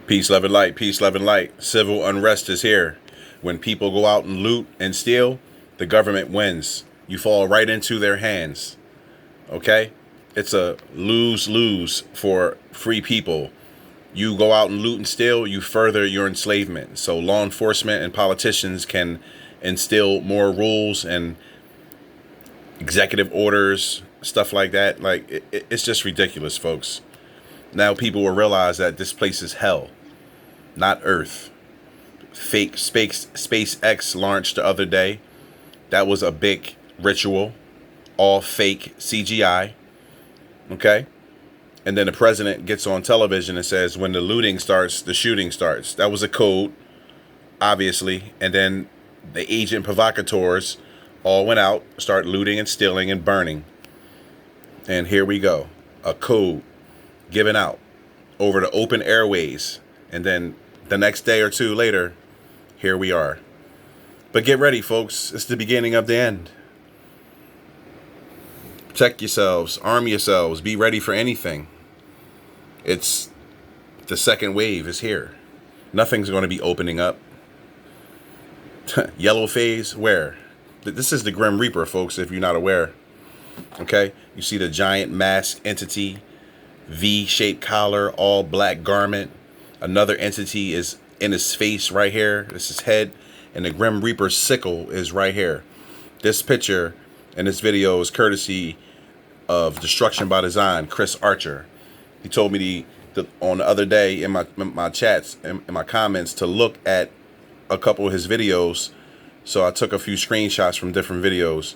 Peace, love, and light. Peace, love, and light. Civil unrest is here. When people go out and loot and steal, the government wins. You fall right into their hands. Okay? It's a lose-lose for free people. You go out and loot and steal, you further your enslavement. So law enforcement and politicians can instill more rules and executive orders, stuff like that. Like, it's just ridiculous, folks. Now people will realize that this place is hell, not Earth. Fake SpaceX launched the other day. That was a big ritual, all fake CGI. Okay? And then the president gets on television and says, when the looting starts, the shooting starts. That was a code, obviously. And then the agent provocateurs all went out, start looting and stealing and burning. And here we go. A code given out over the open airways. And then the next day or two later, here we are. But get ready, folks. It's the beginning of the end. Protect yourselves. Arm yourselves. Be ready for anything. It's the second wave is here. Nothing's going to be opening up. Yellow phase, where? This is the Grim Reaper, folks, if you're not aware. Okay? You see the giant mask entity, V-shaped collar, all black garment. Another entity is in his face right here. This is his head. And the Grim Reaper sickle is right here. This picture and this video is courtesy of Destruction by Design, Chris Archer. He told me on the other day in my chats, in my comments, to look at a couple of his videos. So I took a few screenshots from different videos.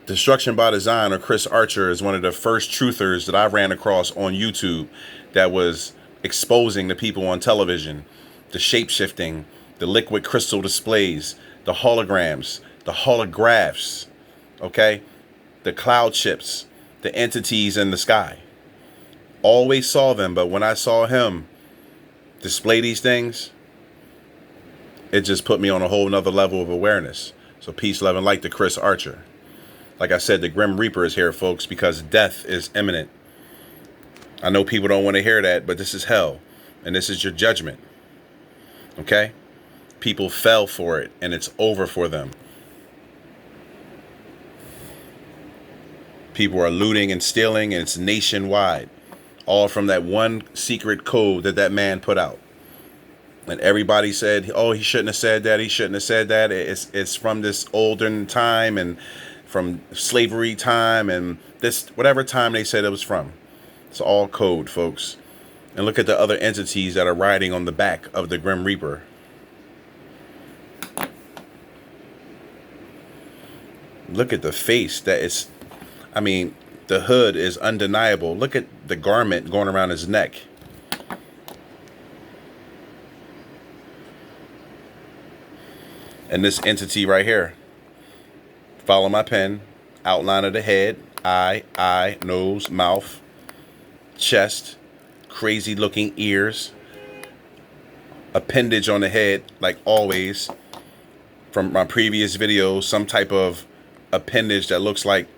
Destruction by Design, or Chris Archer, is one of the first truthers that I ran across on YouTube that was exposing the people on television, the shape-shifting, the liquid crystal displays, the holograms, the holographs, okay, the cloud chips, the entities in the sky. Always saw them, but when I saw him display these things, it just put me on a whole nother level of awareness. So peace, love, and light to Chris Archer. Like I said, the Grim Reaper is here, folks, because death is imminent. I know people don't want to hear that, but this is hell, and this is your judgment. Okay? People fell for it, and it's over for them. People are looting and stealing, and it's nationwide. All from that one secret code that man put out. And everybody said, oh, he shouldn't have said that. He shouldn't have said that. It's from this olden time and from slavery time and this, whatever time they said it was from. It's all code, folks. And look at the other entities that are riding on the back of the Grim Reaper. Look at the face that is, I mean, the hood is undeniable. Look at the garment going around his neck. And this entity right here. Follow my pen. Outline of the head. Eye, nose, mouth, chest. Crazy looking ears. Appendage on the head, like always. From my previous videos, some type of appendage that looks like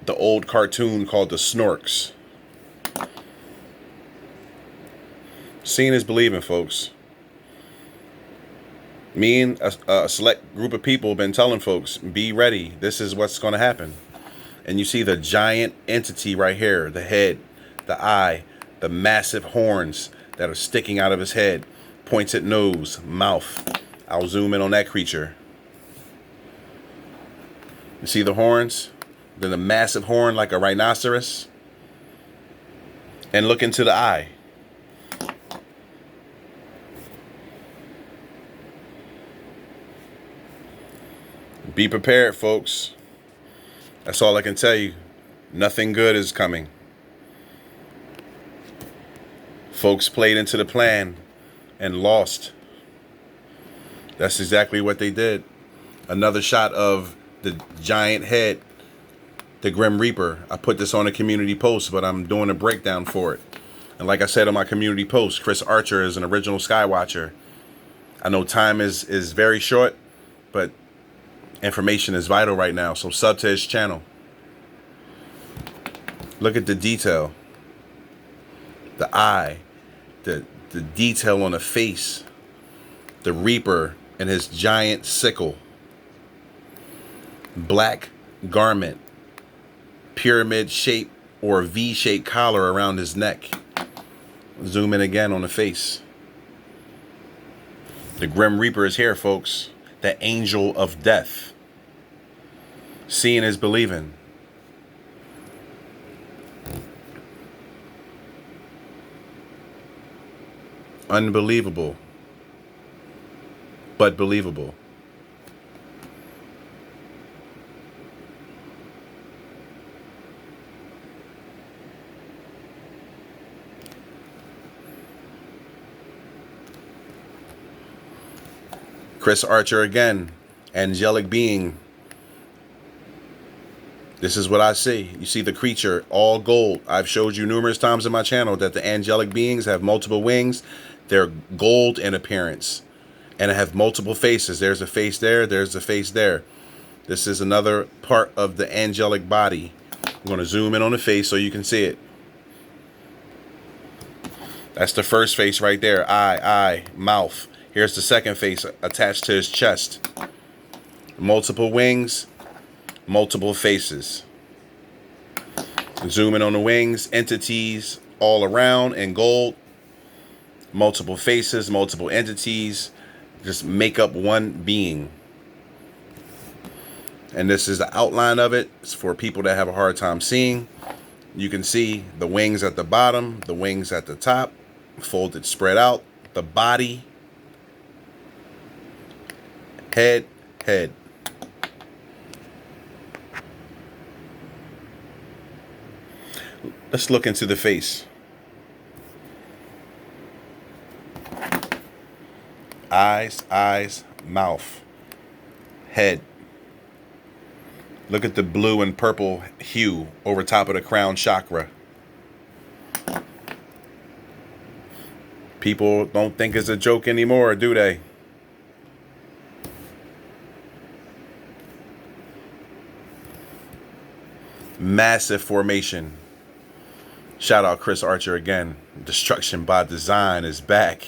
the old cartoon called the Snorks. Seeing is believing, folks. Me and a select group of people have been telling folks, be ready. This is what's going to happen. And you see the giant entity right here, the head, the eye, the massive horns that are sticking out of his head, pointed nose, mouth. I'll zoom in on that creature. You see the horns? Then a massive horn like a rhinoceros. And look into the eye. Be prepared, folks. That's all I can tell you. Nothing good is coming. Folks played into the plan and lost. That's exactly what they did. Another shot of the giant head, the Grim Reaper. I put this on a community post, but I'm doing a breakdown for it. And like I said on my community post, Chris Archer is an original Skywatcher. I know time is very short, but information is vital right now. So sub to his channel. Look at the detail. The eye, the detail on the face, the Reaper and his giant sickle, black garment, pyramid shape or V-shaped collar around his neck. Zoom in again on the face. The Grim Reaper is here, folks. The angel of death. Seeing is believing. Unbelievable, but believable. Chris Archer again, angelic being. This is what I see. You see the creature, all gold. I've showed you numerous times in my channel that the angelic beings have multiple wings. They're gold in appearance and have multiple faces. There's a face there. There's a face there. This is another part of the angelic body. I'm going to zoom in on the face so you can see it. That's the first face right there. Eye, mouth. Here's the second face attached to his chest. Multiple wings, multiple faces. Zoom in on the wings, entities all around in gold. Multiple faces, multiple entities. Just make up one being. And this is the outline of it. It's for people that have a hard time seeing. You can see the wings at the bottom, the wings at the top, folded, spread out, the body, head. Let's look into the face. Eyes, mouth, head. Look at the blue and purple hue over top of the crown chakra. People don't think it's a joke anymore, do they? Massive formation. Shout out Chris Archer again. Destruction by Design is back.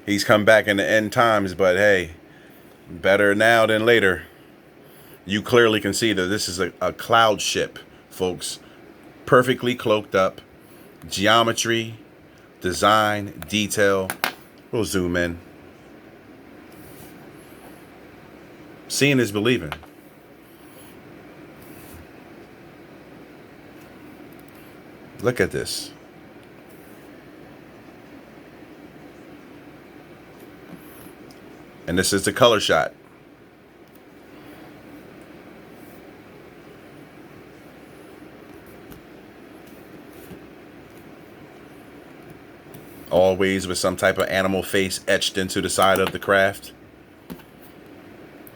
He's come back in the end times, but hey, better now than later. You clearly can see that this is a cloud ship, folks. Perfectly cloaked up. Geometry, design, detail. We'll zoom in. Seeing is believing. Look at this. And this is the color shot. Always with some type of animal face etched into the side of the craft.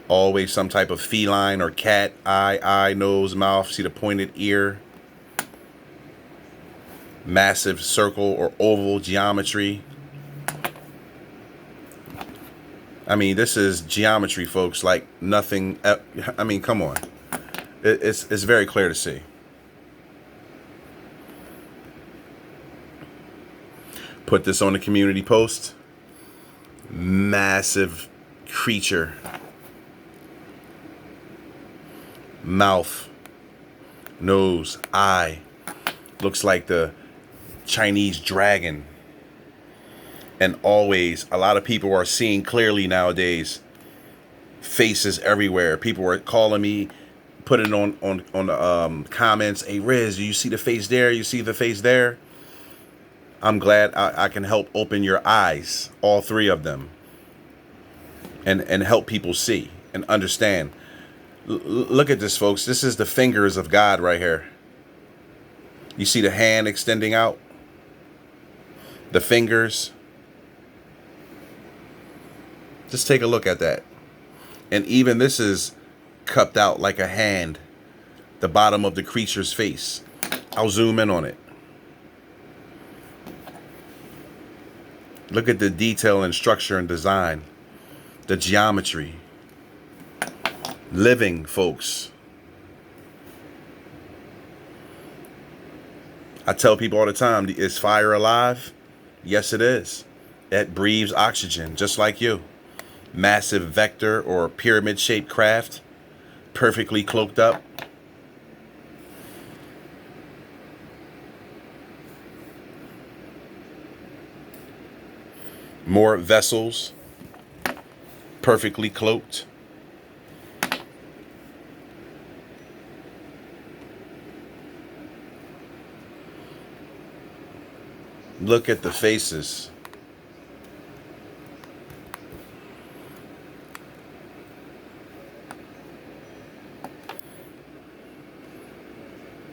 Always some type of feline or cat, eye, nose, mouth. See the pointed ear. Massive circle or oval geometry. I mean, this is geometry, folks, like nothing. I mean, come on. It's very clear to see. Put this on the community post. Massive creature. Mouth. Nose. Eye. Looks like the Chinese dragon. And always, a lot of people are seeing clearly nowadays. Faces everywhere. People are calling me, putting on the comments, "Hey Riz, do you see the face there? You see the face there?" I'm glad I can help open your eyes, all three of them, and help people see and understand. Look at this, folks. This is the fingers of God right here. You see the hand extending out? The fingers. Just take a look at that. And even this is cupped out like a hand. The bottom of the creature's face. I'll zoom in on it. Look at the detail and structure and design. The geometry. Living, folks. I tell people all the time, is fire alive? Yes, it is. It breathes oxygen, just like you. Massive vector or pyramid-shaped craft, perfectly cloaked up. More vessels, perfectly cloaked. Look at the faces.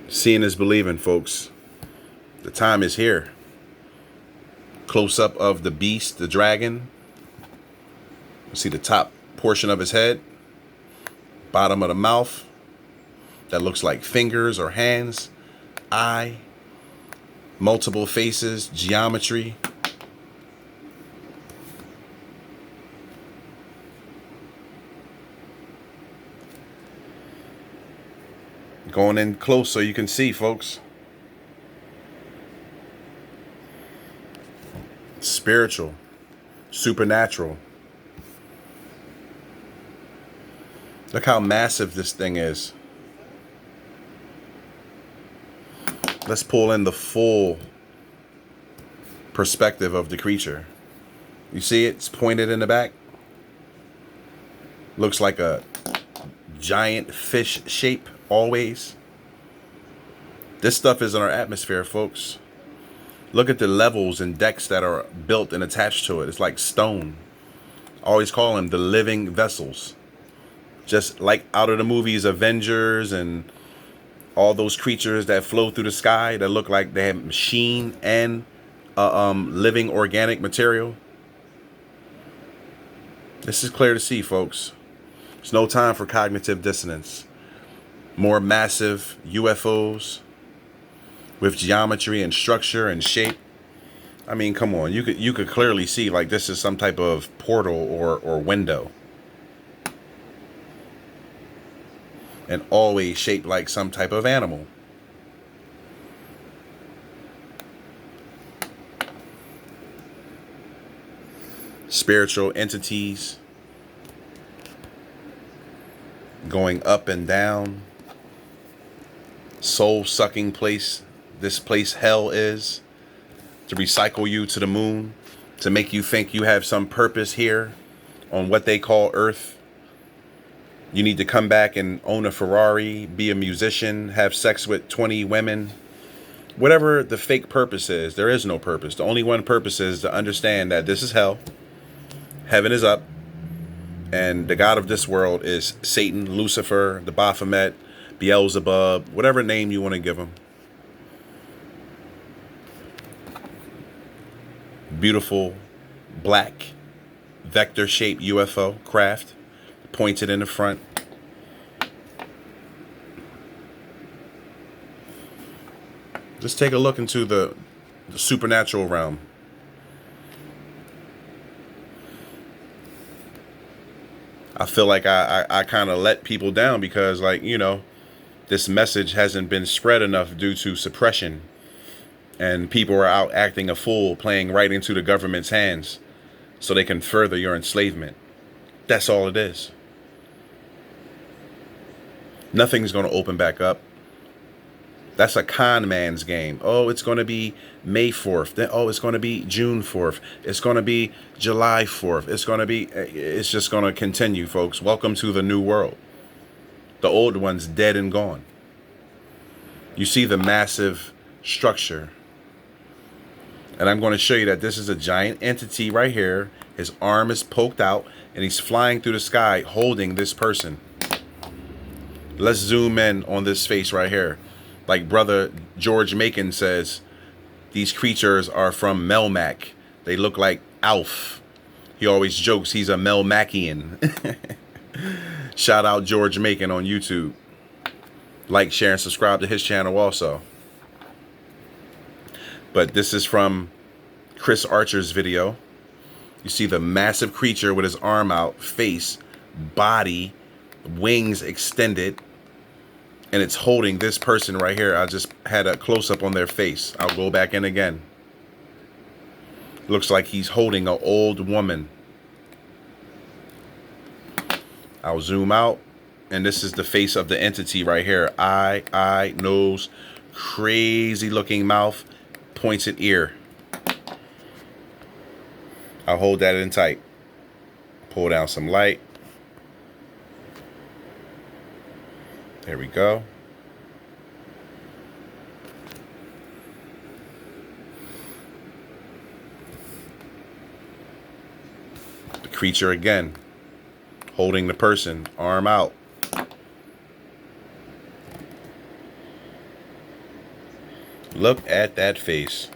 Seeing is believing, folks. The time is here. Close up of the beast, the dragon. See the top portion of his head, bottom of the mouth. That looks like fingers or hands, eye, multiple faces, geometry. Going in close so you can see, folks. Spiritual, supernatural. Look how massive this thing is. Let's pull in the full perspective of the creature. You see it? It's pointed in the back. Looks like a giant fish shape always. This stuff is in our atmosphere, folks. Look at the levels and decks that are built and attached to it. It's like stone. I always call them the living vessels. Just like out of the movies Avengers and all those creatures that flow through the sky that look like they have machine and living organic material. This is clear to see, folks. There's no time for cognitive dissonance. More massive UFOs with geometry and structure and shape. I mean, come on. You could clearly see like this is some type of portal or window. And always shaped like some type of animal. Spiritual entities going up and down. Soul-sucking place. This place hell is. To recycle you to the moon. To make you think you have some purpose here on what they call Earth. You need to come back and own a Ferrari, be a musician, have sex with 20 women. Whatever the fake purpose is, there is no purpose. The only one purpose is to understand that this is hell. Heaven is up. And the God of this world is Satan, Lucifer, the Baphomet, Beelzebub, whatever name you want to give him. Beautiful, black, vector-shaped UFO craft. Pointed in the front. Just take a look into the supernatural realm. I feel like I kind of let people down because, like, you know, this message hasn't been spread enough due to suppression. And people are out acting a fool, playing right into the government's hands so they can further your enslavement. That's all it is. Nothing's going to open back up. That's a con man's game. Oh, it's going to be May 4th. Then, oh, it's going to be June 4th. It's going to be July 4th. It's just going to continue, folks. Welcome to the new world. The old one's dead and gone. You see the massive structure. And I'm going to show you that this is a giant entity right here. His arm is poked out and he's flying through the sky holding this person. Let's zoom in on this face right here. Like brother George Macon says, these creatures are from Melmac. They look like Alf. He always jokes he's a Melmacian. Shout out George Macon on YouTube. Like, share, and subscribe to his channel also. But this is from Chris Archer's video. You see the massive creature with his arm out, face, body, wings extended. And it's holding this person right here. I just had a close-up on their face. I'll go back in again. Looks like he's holding an old woman. I'll zoom out, and this is the face of the entity right here. Eye, nose, crazy looking mouth, pointed ear. I'll hold that in tight. Pull down some light. There we go. The creature again, holding the person, arm out. Look at that face.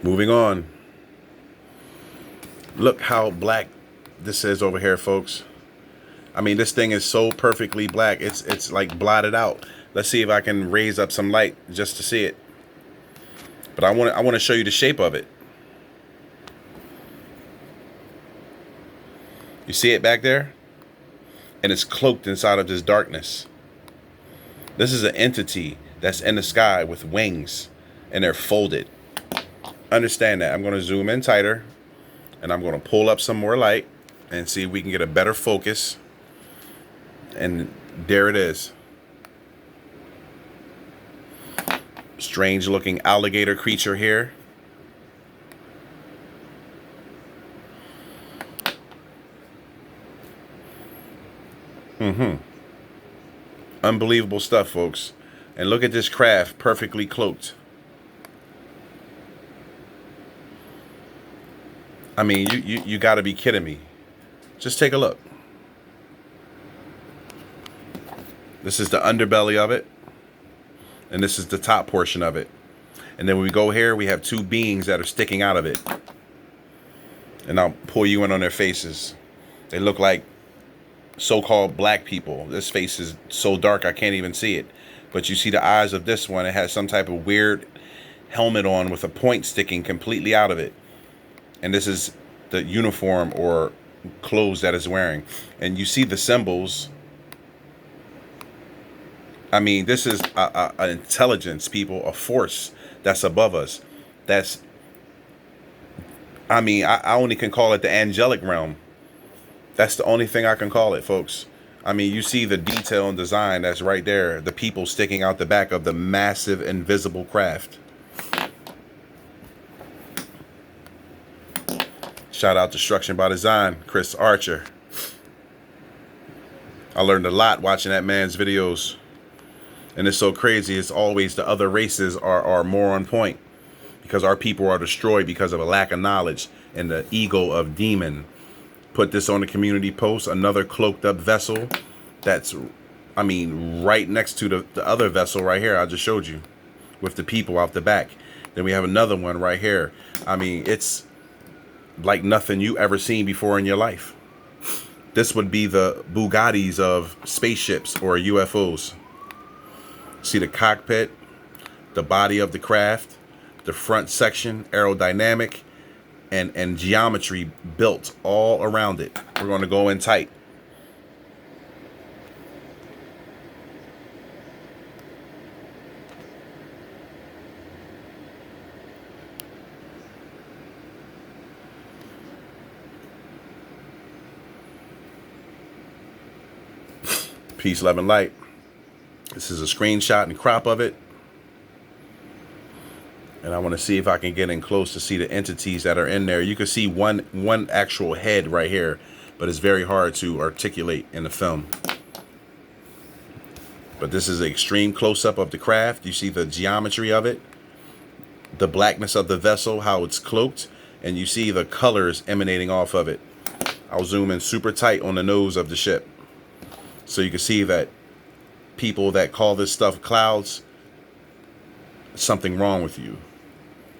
Moving on. Look how black this is over here, folks. I mean, this thing is so perfectly black. It's like blotted out. Let's see if I can raise up some light just to see it. But I want to show you the shape of it. You see it back there? And it's cloaked inside of this darkness. This is an entity that's in the sky with wings, and they're folded. Understand that. I'm going to zoom in tighter, and I'm going to pull up some more light and see if we can get a better focus. And there it is. Strange looking alligator creature here. Unbelievable stuff, folks. And look at this craft, perfectly cloaked. I mean, you got to be kidding me. Just take a look. This is the underbelly of it. And this is the top portion of it. And then when we go here, we have two beings that are sticking out of it. And I'll pull you in on their faces. They look like so-called black people. This face is so dark I can't even see it. But you see the eyes of this one. It has some type of weird helmet on with a point sticking completely out of it. And this is the uniform or clothes that it's wearing. And you see the symbols. I mean, this is an intelligence, people, a force that's above us. That's, I mean, I only can call it the angelic realm. That's the only thing I can call it, folks. I mean, you see the detail and design that's right there. The people sticking out the back of the massive invisible craft. Shout out Destruction by Design, Chris Archer. I learned a lot watching that man's videos. And it's so crazy. It's always the other races are more on point. Because our people are destroyed because of a lack of knowledge and the ego of demon. Put this on the community post. Another cloaked up vessel. That's, I mean, right next to the other vessel right here I just showed you. With the people out the back. Then we have another one right here. I mean, it's like nothing you ever seen before in your life. This would be the Bugattis of spaceships or UFOs. See the cockpit, the body of the craft, the front section, aerodynamic, and geometry built all around it. We're going to go in tight. Peace, love, and light. This is a screenshot and crop of it. And I want to see if I can get in close to see the entities that are in there. You can see one actual head right here, but it's very hard to articulate in the film. But this is an extreme close-up of the craft. You see the geometry of it, the blackness of the vessel, how it's cloaked, and you see the colors emanating off of it. I'll zoom in super tight on the nose of the ship. So you can see that people that call this stuff clouds, something wrong with you.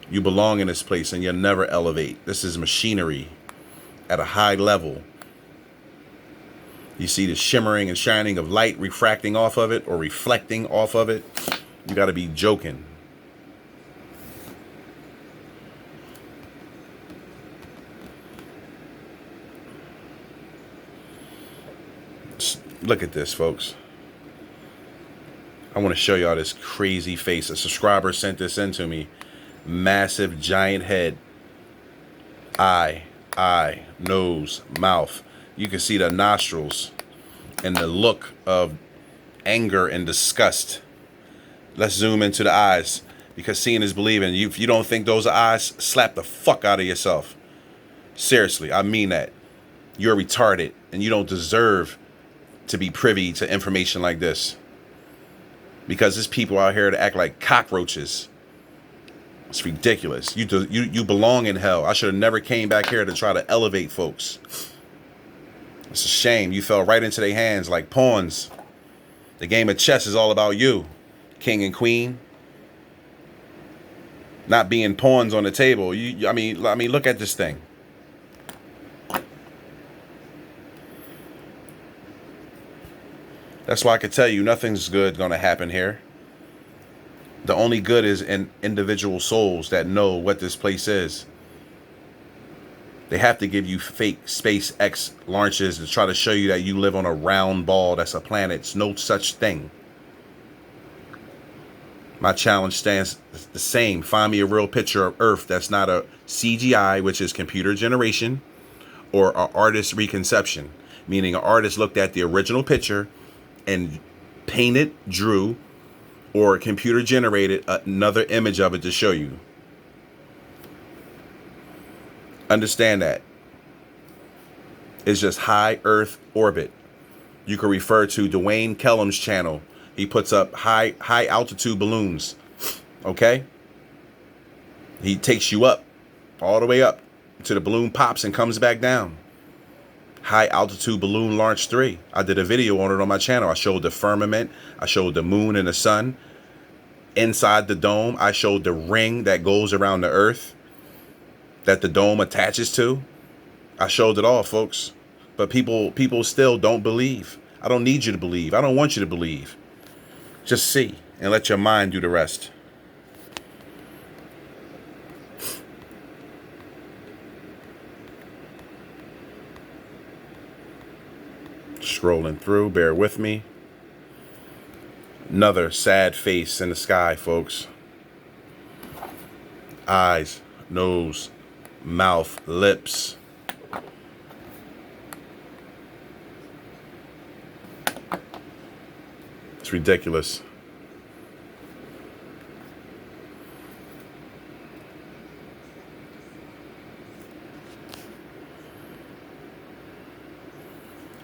You belong in this place and you'll never elevate. This is machinery at a high level. You see the shimmering and shining of light refracting off of it or reflecting off of it. You got to be joking. Look at this, folks. I want to show y'all this crazy face. A subscriber sent this in to me. Massive giant head. Eye, nose, mouth. You can see the nostrils and the look of anger and disgust. Let's zoom into the eyes, because seeing is believing. If you don't think those are eyes, slap the fuck out of yourself. Seriously, I mean that. You're retarded and you don't deserve to be privy to information like this, because there's people out here to act like cockroaches. It's ridiculous. You belong in hell. I should have never came back here to try to elevate folks. It's a shame. You fell right into their hands like pawns. The game of chess is all about you, king and queen, not being pawns on the table. I mean, look at this thing. That's why I could tell you nothing's good going to happen here. The only good is in individual souls that know what this place is. They have to give you fake SpaceX launches to try to show you that you live on a round ball that's a planet. It's no such thing. My challenge stands the same. Find me a real picture of Earth that's not a CGI, which is computer generation, or an artist reconception, meaning an artist looked at the original picture and painted, drew, or computer generated another image of it to show you. Understand that. It's just high Earth orbit. You can refer to Dwayne Kellum's channel. He puts up high altitude balloons. Okay? He takes you up, all the way up, to the balloon pops and comes back down. High altitude balloon launch 3. I did a video on it on my channel. I showed the firmament. I showed the moon and the sun. Inside the dome, I showed the ring that goes around the Earth that the dome attaches to. I showed it all, folks. But people still don't believe. I don't need you to believe. I don't want you to believe. Just see and let your mind do the rest. Scrolling through, bear with me. Another sad face in the sky, folks. Eyes, nose, mouth, lips. It's ridiculous.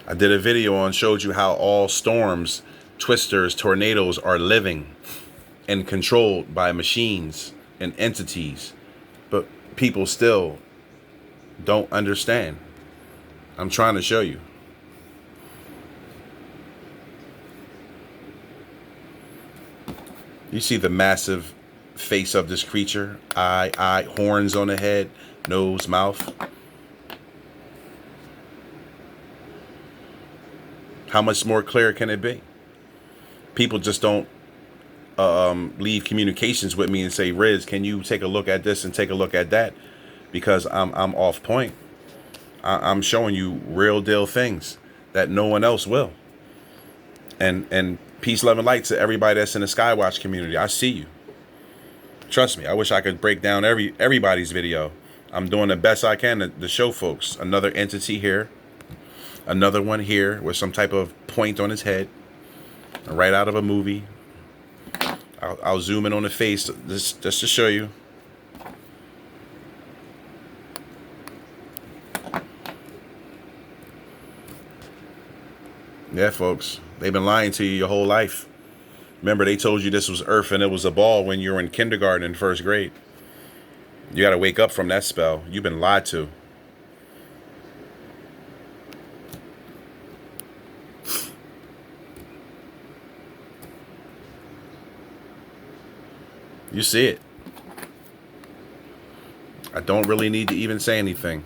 I did a video on, showed you how all storms, twisters, tornadoes are living and controlled by machines and entities. But people still don't understand. I'm trying to show you. You see the massive face of this creature. Eye, horns on the head, nose, mouth. How much more clear can it be? People just don't leave communications with me and say, Riz, can you take a look at this and take a look at that? Because I'm off point. I'm showing you real deal things that no one else will. And peace, love, and light to everybody that's in the Skywatch community. I see you. Trust me. I wish I could break down everybody's video. I'm doing the best I can to show folks. Another entity here. Another one here with some type of point on his head. Right out of a movie. I'll zoom in on the face just to show you. Yeah, folks. They've been lying to you your whole life. Remember, they told you this was Earth and it was a ball when you were in kindergarten and first grade. You got to wake up from that spell. You've been lied to. You see it. I don't really need to even say anything.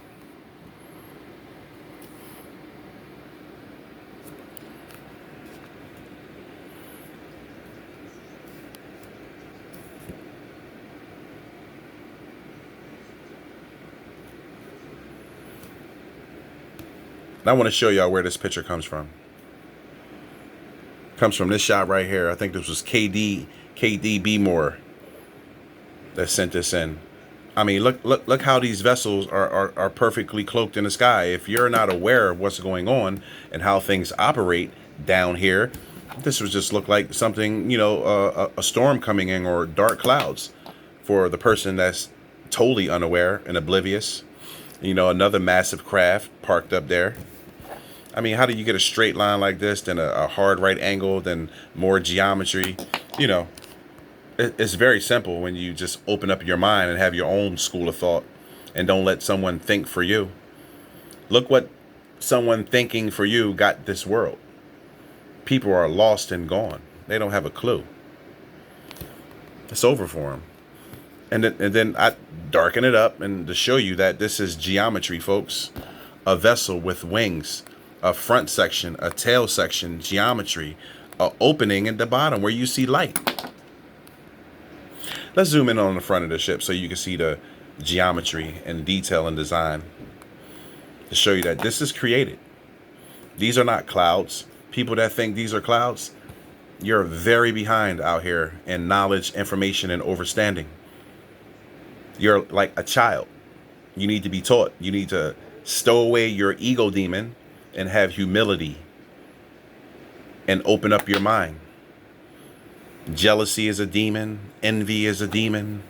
And I want to show y'all where this picture comes from. comes from this shot right here. I think this was KDB Moore that sent this in. I mean, look how these vessels are perfectly cloaked in the sky. If you're not aware of what's going on and how things operate down here, this would just look like something, you know, a storm coming in or dark clouds for the person that's totally unaware and oblivious. You know, another massive craft parked up there. I mean, how do you get a straight line like this, then a hard right angle, then more geometry? You know, it's very simple when you just open up your mind and have your own school of thought and don't let someone think for you. Look what someone thinking for you got this world. People are lost and gone. They don't have a clue. It's over for them. And then I darken it up and to show you that this is geometry, folks. A vessel with wings, a front section, a tail section, geometry, a opening at the bottom where you see light. Let's zoom in on the front of the ship so you can see the geometry and detail and design to show you that this is created. These are not clouds. People that think these are clouds, you're very behind out here in knowledge, information, and understanding. You're like a child. You need to be taught. You need to stow away your ego demon and have humility and open up your mind. Jealousy is a demon. Envy is a demon.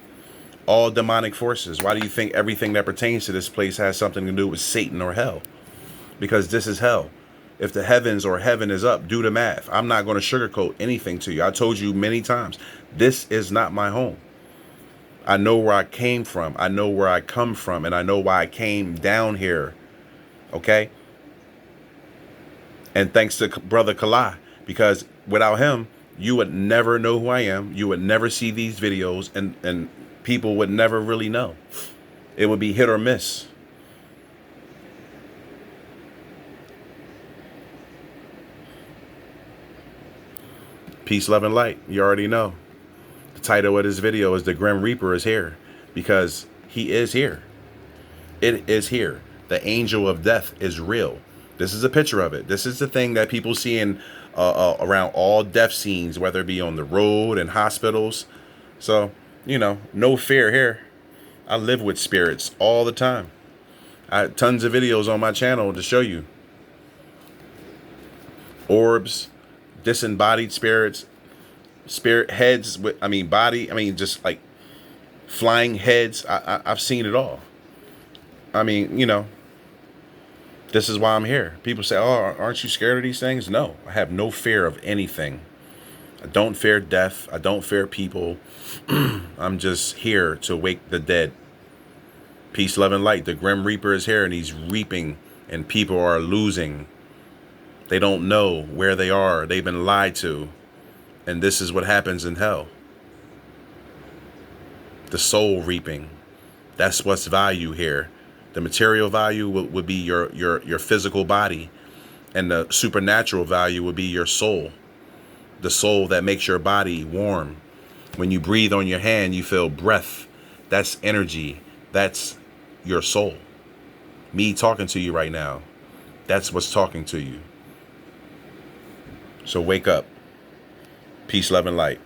All demonic forces. Why do you think everything that pertains to this place has something to do with Satan or hell? Because this is hell. If the heavens or heaven is up, do the math. I'm not going to sugarcoat anything to you. I told you many times, this is not my home. I know where I came from. I know where I come from. And I know why I came down here. Okay? And thanks to Brother Kala, because without him, you would never know who I am. You would never see these videos, and people would never really know. It would be hit or miss. Peace, love, and light. You already know. The title of this video is The Grim Reaper is Here, because he is here. It is here. The angel of death is real. This is a picture of it. This is the thing that people see in around all death scenes, whether it be on the road and hospitals. So, you know, no fear here. I live with spirits all the time. I have tons of videos on my channel to show you. Orbs, disembodied spirits, spirit heads with, just like flying heads. I've seen it all. I mean, you know, this is why I'm here. People say, oh, aren't you scared of these things? No, I have no fear of anything. I don't fear death. I don't fear people. I'm just here to wake the dead. Peace, love, and light. The Grim Reaper is here, and he's reaping, and people are losing. They don't know where they are. They've been lied to. And this is what happens in hell. The soul reaping. That's what's value here. The material value would be your physical body. And the supernatural value would be your soul. The soul that makes your body warm. When you breathe on your hand, you feel breath. That's energy. That's your soul. Me talking to you right now. That's what's talking to you. So wake up. Peace, love, and light.